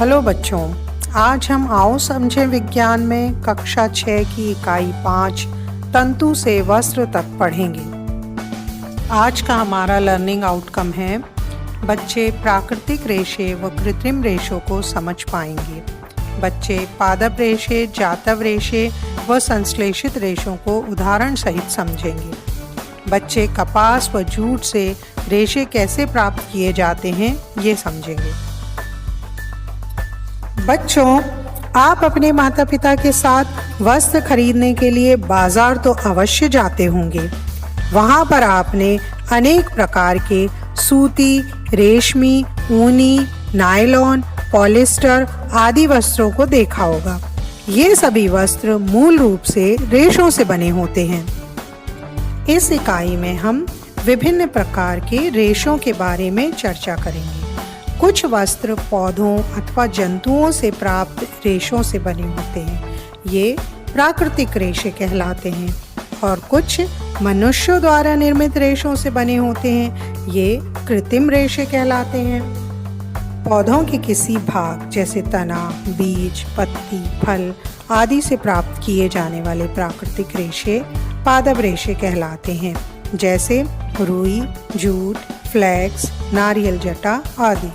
Hello बच्चों, आज हम आओ समझें विज्ञान में कक्षा 6 की इकाई 5 तंतु से वस्त्र तक पढ़ेंगे। आज का हमारा लर्निंग आउटकम है बच्चे प्राकृतिक रेशे व कृत्रिम रेशों को समझ पाएंगे। बच्चे पादप रेशे, जातव रेशे व संश्लेषित रेशों को उदाहरण सहित समझेंगे। बच्चे कपास व जूट से रेशे कैसे प्राप्त किए जाते हैं ये समझेंगे। बच्चों, आप अपने माता पिता के साथ वस्त्र खरीदने के लिए बाजार तो अवश्य जाते होंगे। वहाँ पर आपने अनेक प्रकार के सूती, रेशमी, ऊनी, नायलॉन, पॉलिस्टर आदि वस्त्रों को देखा होगा। ये सभी वस्त्र मूल रूप से रेशों से बने होते हैं। इस इकाई में हम विभिन्न प्रकार के रेशों के बारे में चर्चा करेंगे। कुछ वस्त्र पौधों अथवा जंतुओं से प्राप्त रेशों से बने होते हैं, ये प्राकृतिक रेशे कहलाते हैं, और कुछ मनुष्यों द्वारा निर्मित रेशों से बने होते हैं, ये कृत्रिम रेशे कहलाते हैं। पौधों के किसी भाग जैसे तना, बीज, पत्ती, फल आदि से प्राप्त किए जाने वाले प्राकृतिक रेशे पादप रेशे कहलाते हैं, जैसे रुई, जूट, फ्लैक्स, नारियल जटा आदि।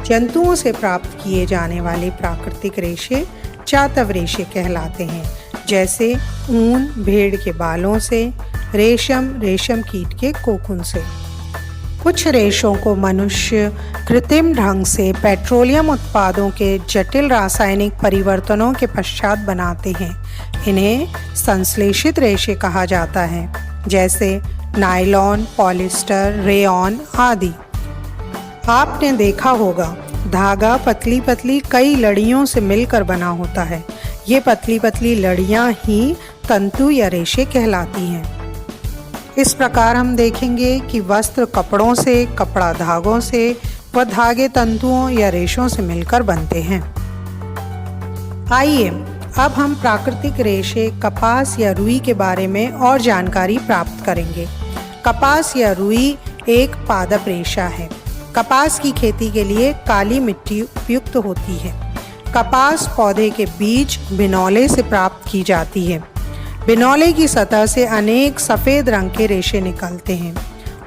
जंतुओं से प्राप्त किए जाने वाले प्राकृतिक रेशे जातव रेशे कहलाते हैं, जैसे ऊन भेड़ के बालों से, रेशम कीट के कोकून से। कुछ रेशों को मनुष्य कृत्रिम ढंग से पेट्रोलियम उत्पादों के जटिल रासायनिक परिवर्तनों के पश्चात बनाते हैं। इन्हें संश्लेषित रेशे कहा जाता है, जैसे नायलॉन, पॉलिस्टर, रेयॉन आदि। आपने देखा होगा धागा पतली पतली कई लड़ियों से मिलकर बना होता है। ये पतली पतली लड़ियां ही तंतु या रेशे कहलाती हैं। इस प्रकार हम देखेंगे कि वस्त्र कपड़ों से, कपड़ा धागों से व धागे तंतुओं या रेशों से मिलकर बनते हैं। आइए अब हम प्राकृतिक रेशे कपास या रुई के बारे में और जानकारी प्राप्त करेंगे। कपास या रुई एक पादप रेशा है। कपास की खेती के लिए काली मिट्टी उपयुक्त होती है। कपास पौधे के बीज बिनौले से प्राप्त की जाती है। बिनौले की सतह से अनेक सफ़ेद रंग के रेशे निकलते हैं।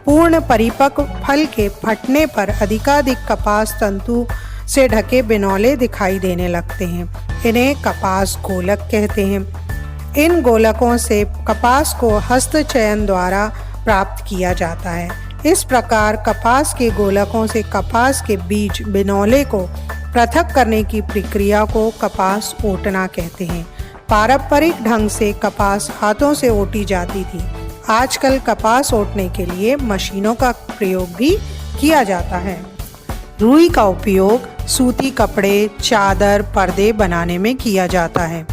पूर्ण परिपक्व फल के फटने पर अधिकाधिक कपास तंतु से ढके बिनौले दिखाई देने लगते हैं। इन्हें कपास गोलक कहते हैं। इन गोलकों से कपास को हस्तचयन द्वारा प्राप्त किया जाता है। इस प्रकार कपास के गोलकों से कपास के बीज बिनौले को पृथक करने की प्रक्रिया को कपास ओटना कहते हैं। पारंपरिक ढंग से कपास हाथों से ओटी जाती थी। आजकल कपास ओटने के लिए मशीनों का प्रयोग भी किया जाता है। रुई का उपयोग सूती कपड़े, चादर, पर्दे बनाने में किया जाता है।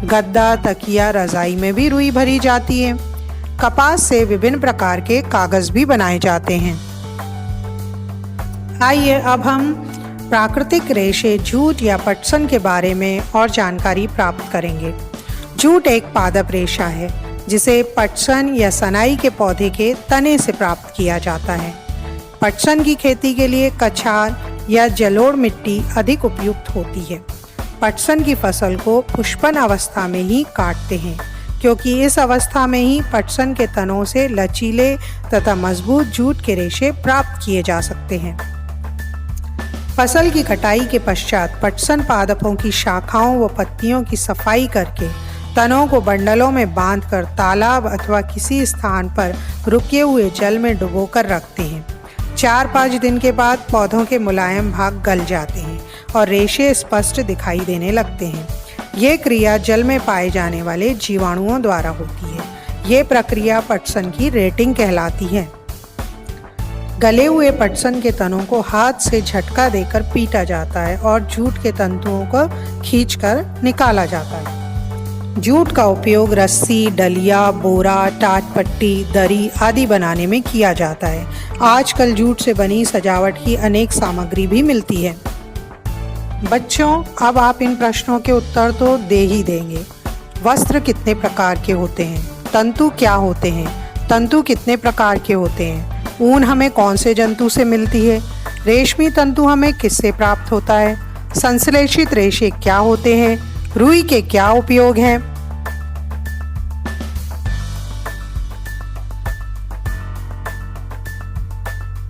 गद्दा, तकिया, रजाई में भी रुई भरी जाती है। कपास से विभिन्न प्रकार के कागज भी बनाए जाते हैं। आइए अब हम प्राकृतिक रेशे जूट या पटसन के बारे में और जानकारी प्राप्त करेंगे। जूट एक पादप रेशा है जिसे पटसन या सनाई के पौधे के तने से प्राप्त किया जाता है। पटसन की खेती के लिए कछार या जलोढ़ मिट्टी अधिक उपयुक्त होती है। पटसन की फसल को पुष्पन अवस्था में ही काटते हैं, क्योंकि इस अवस्था में ही पटसन के तनों से लचीले तथा मजबूत जूट के रेशे प्राप्त किए जा सकते हैं। फसल की कटाई के पश्चात पटसन पादपों की शाखाओं व पत्तियों की सफाई करके तनों को बंडलों में बांधकर तालाब अथवा किसी स्थान पर रुके हुए जल में डुबोकर रखते हैं। 4-5 दिन के बाद पौधों के मुलायम भाग गल जाते हैं और रेशे स्पष्ट दिखाई देने लगते हैं। ये क्रिया जल में पाए जाने वाले जीवाणुओं द्वारा होती है। ये प्रक्रिया पटसन की रेटिंग कहलाती है। गले हुए पटसन के तनों को हाथ से झटका देकर पीटा जाता है और जूट के तंतुओं को खींचकर निकाला जाता है। जूट का उपयोग रस्सी, डलिया, बोरा, टाट पट्टी, दरी आदि बनाने में किया जाता है। आजकल जूट से बनी सजावट की अनेक सामग्री भी मिलती है। बच्चों, अब आप इन प्रश्नों के उत्तर तो दे ही देंगे। वस्त्र कितने प्रकार के होते हैं? तंतु क्या होते हैं? तंतु कितने प्रकार के होते हैं? ऊन हमें कौन से जंतु से मिलती है? रेशमी तंतु हमें किससे प्राप्त होता है? संश्लेषित रेशे क्या होते हैं? रुई के क्या उपयोग हैं?